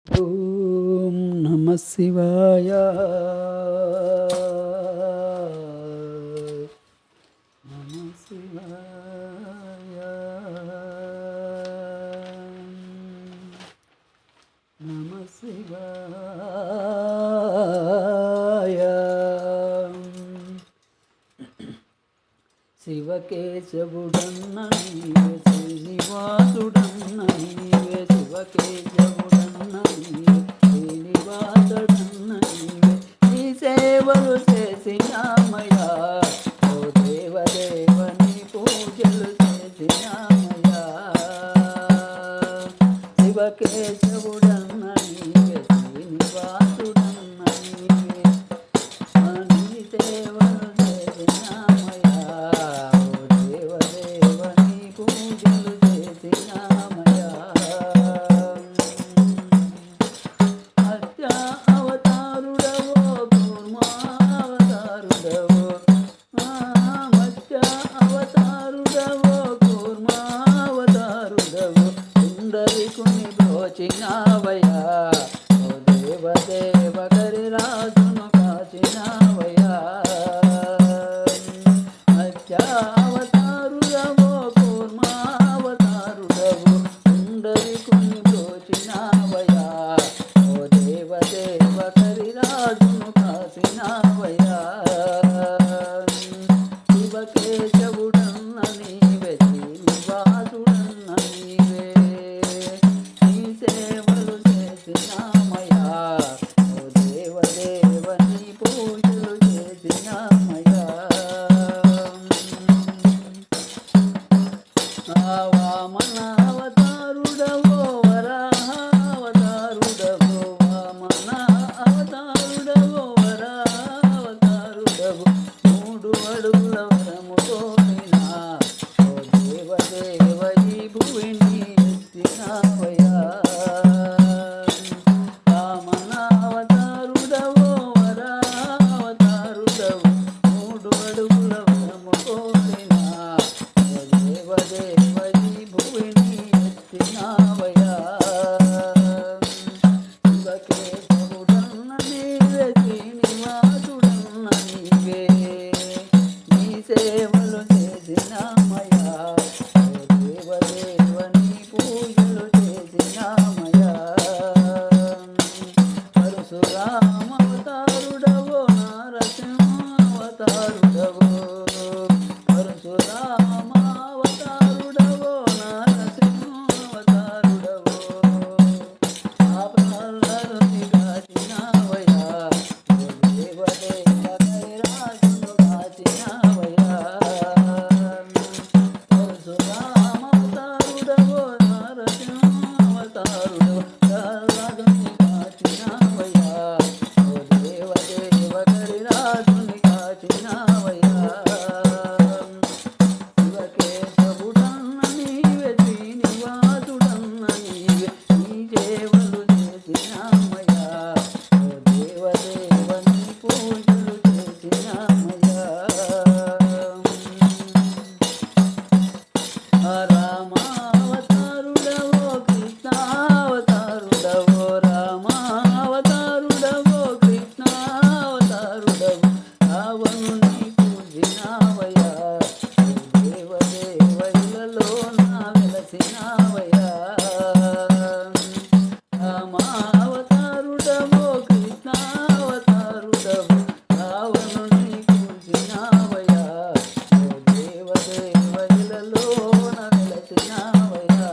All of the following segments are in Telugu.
ఓం నమ శివాయ. నమ శివాయ. నమ శివాయ. శివకేశవుడన్న నీవే, శ్రీనివాసుడన్న నీవే, శివకేశవుడన్న నీవే, శ్రీనివాసుడన్న నీవే, నీ సేవలు చేసినామయ్యా, ఓ దేవదేవని పూజలు చేసినామయ్యా. శివకేశవుడన్న నీవే, శ్రీనివాసుడన్న నీవే, నీ సేవలు చేసినామయ్యా, ఓ దేవదేవని పూజలు చేసినామయ్యా. మత్స్య అవతారుడవో, కూర్మావతారుడవో, మత్స్య అవతారుడవో, కూర్మావతారుడవో, సుందరికుని బ్రోచినావయ్యా, ఓ దేవదేవ గరిరాజును కాచినావయ్యా. మత్స్య అవతారుడవో, కూర్మావతారుడవో, సుందరికుని బ్రోచినావయ్యా, ఓ దేవదేవ గరిరాజును కాచినావయ్యా. శివకేశవుడన్న నీవే, శ్రీనివాసుడన్న నీవే, నీ సేవలు చేసినామయ్యా, ఓ దేవదేవని పూజలు చేసినామయ్యా. వామన అవతారుడవో, వరాహావతారుడవో, వామన అవతారుడవో, వరాహావతారుడవో, 3 అడుగుల వరము కోరినా, ఓ దేవదేవ ఈ భువిని ఎత్తినావయ్యా. వామన అవతారుడవో, వరాహావతారుడవో, 3 అడుగుల వరము కోరినా, ఓ దేవదేవ ఈ భువిని ఎత్తినావయ్యా. శివకేశవుడన్న నీవే, శ్రీనివాసుడన్న నీవే, నీ సేవలు చేసినామయ్యా, ఓ దేవదేవని పూజలు చేసినామయ్యా. పరశురామవతారుడవో, నరసింహావతారుడవో, పరశురామావతారుడవో, నరసింహావతారుడవో, పాపాలరుని కాచినావయ్యా, ఓ దేవదేవ గరిరాజును కాచినావయ్యా. పరశురామావతారుడవో, నరసింహావతారుడవో, రాజుని కాచినావయ్యా, ఓ దేవదేవ గరిరాజుని కాచినావయ్యా. శివకేశవుడన్న నీవే, శ్రీనివాసుడన్న నీవే, నీ సేవలు చేసినామయ్యా, ఓ దేవదేవని పూజలు చేసినామయ్యా. రామావతారుడవో, కృష్ణావతారుడవో, రామావతారుడవో, కృష్ణావతారుడవో, రావణుని పూజినావయ్యా, ఓ దేవదేవ ఇలలో నా వెలసినావయ్యా. రామావతారుడవో, కృష్ణావతారుడవో, రావణుని పూజినావయ్యా, ఓ దేవదేవ ఇలలో నా వెలసినావయ్యా.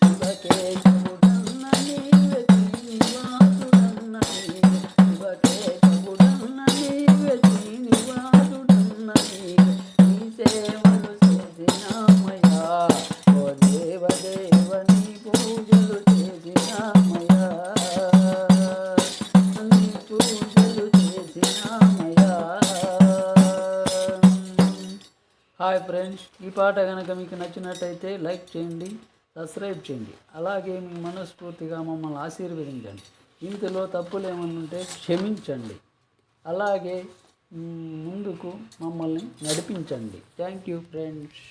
శివకేశవుడన్న నీవే, శ్రీనివాసుడన్న నీవే, శివకేశవుడన్న నీవే, శ్రీనివాసుడన్న నీవే, నీ సేవలు చేసినామయ్యా, ఓ దేవదేవని పూజలు చేసినామయ్యా, నీ పూజలు చేసినామయ్యా. హాయ్ ఫ్రెండ్స్, ఈ పాట కనుక మీకు నచ్చినట్టయితే లైక్ చేయండి, సబ్స్క్రైబ్ చేయండి, అలాగే మీ మనస్ఫూర్తిగా మమ్మల్ని ఆశీర్వదించండి. ఇందులో తప్పులు ఏమన్నా ఉంటే క్షమించండి, అలాగే ముందుకు మమ్మల్ని నడిపించండి. Thank you friends.